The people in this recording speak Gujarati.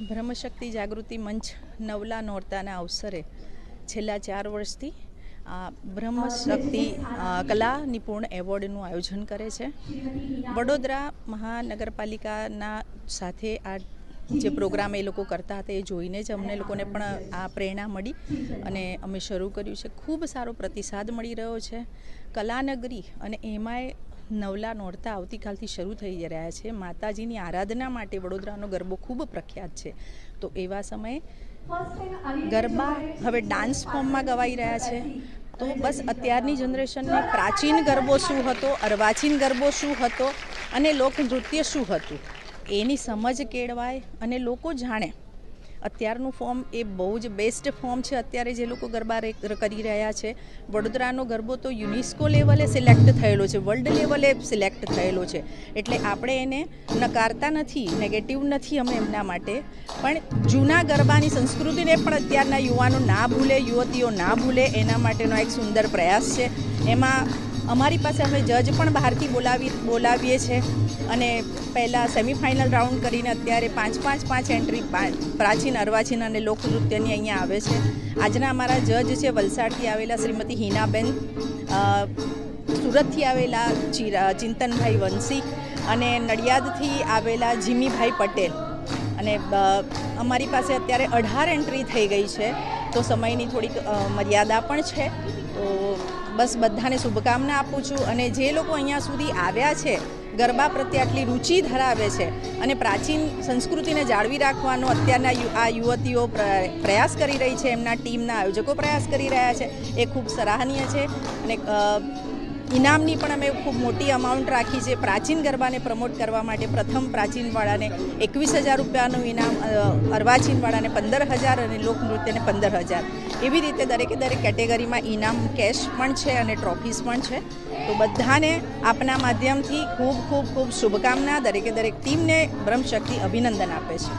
બ્રહ્મશક્તિ જાગૃતિ મંચ નવલા નોરતાના અવસરે છેલ્લા 4 વર્ષથી બ્રહ્મશક્તિ કલા નિપુણ એવોર્ડનું આયોજન કરે છે. વડોદરા મહાનગરપાલિકાના સાથે આ જે પ્રોગ્રામ એ લોકો કરતા હતા એ જોઈને જ અમને લોકોને પણ આ પ્રેરણા મળી અને અમે શરૂ કર્યું છે. ખૂબ સારો પ્રતિસાદ મળી રહ્યો છે. કલાનગરી અને એમાંય નવલા નોરતા આવતીકાલથી શરૂ થઈ રહ્યા છે. માતાજીની આરાધના માટે વડોદરાનો ગરબો ખૂબ પ્રખ્યાત છે. તો એવા સમયે ગરબા હવે ડાન્સ ફોર્મમાં ગવાઈ રહ્યા છે. તો બસ અત્યારની જનરેશનને પ્રાચીન ગરબો શું હતો, અર્વાચીન ગરબો શું હતો અને લોકનૃત્ય શું હતું એની સમજ કેળવાય અને લોકો જાણે. અત્યારનું ફોર્મ એ બહુ જ બેસ્ટ ફોર્મ છે. અત્યારે જે લોકો ગરબા કરી રહ્યા છે, વડોદરાનો ગરબો તો યુનેસ્કો લેવલે સિલેક્ટ થયેલો છે, વર્લ્ડ લેવલે સિલેક્ટ થયેલો છે. એટલે આપણે એને નકારતા નથી, નેગેટિવ નથી અમે એમના માટે, પણ જૂના ગરબાની સંસ્કૃતિને પણ અત્યારના યુવાનો ના ભૂલે, યુવતીઓ ના ભૂલે એના માટેનો એક સુંદર પ્રયાસ છે. એમાં અમારી પાસે અમે જજ પણ બહારથી બોલાવીએ છીએ અને પહેલાં સેમિફાઇનલ રાઉન્ડ કરીને અત્યારે 5 એન્ટ્રી પ્રાચીન, અર્વાચીન અને લોકનૃત્યની અહીંયા આવે છે. આજના અમારા જજ છે વલસાડથી આવેલા શ્રીમતી હિનાબેન, સુરતથી આવેલા ચિંતનભાઈ વંશી અને નડિયાદથી આવેલા જીમીભાઈ પટેલ. અને અમારી પાસે અત્યારે 18 એન્ટ્રી થઈ ગઈ છે. તો સમયની થોડીક મર્યાદા પણ છે. તો બસ બધાને શુભકામના આપું છું. અને જે લોકો અહીંયા સુધી આવ્યા છે, ગરબા પ્રત્યે આટલી રુચિ ધરાવે છે અને પ્રાચીન સંસ્કૃતિને જાળવી રાખવાનો અત્યારના આ યુવતીઓ પ્રયાસ કરી રહી છે, એમના ટીમના આયોજકો પ્રયાસ કરી રહ્યા છે, એ ખૂબ સરાહનીય છે. અને ઇનામની પણ અમે ખૂબ મોટી અમાઉન્ટ રાખી છે. પ્રાચીન ગરબાને પ્રમોટ કરવા માટે પ્રથમ પ્રાચીનવાળાને 21,000 રૂપિયાનું ઇનામ, અર્વાચીનવાળાને 15,000 અને લોકનૃત્યને 15,000. એવી રીતે દરેકે દરેક કેટેગરીમાં ઇનામ કેશ પણ છે અને ટ્રોફીઝ પણ છે. તો બધાને આપના માધ્યમથી ખૂબ ખૂબ ખૂબ શુભકામના. દરેકે દરેક ટીમને બ્રહ્મશક્તિ અભિનંદન આપે છે.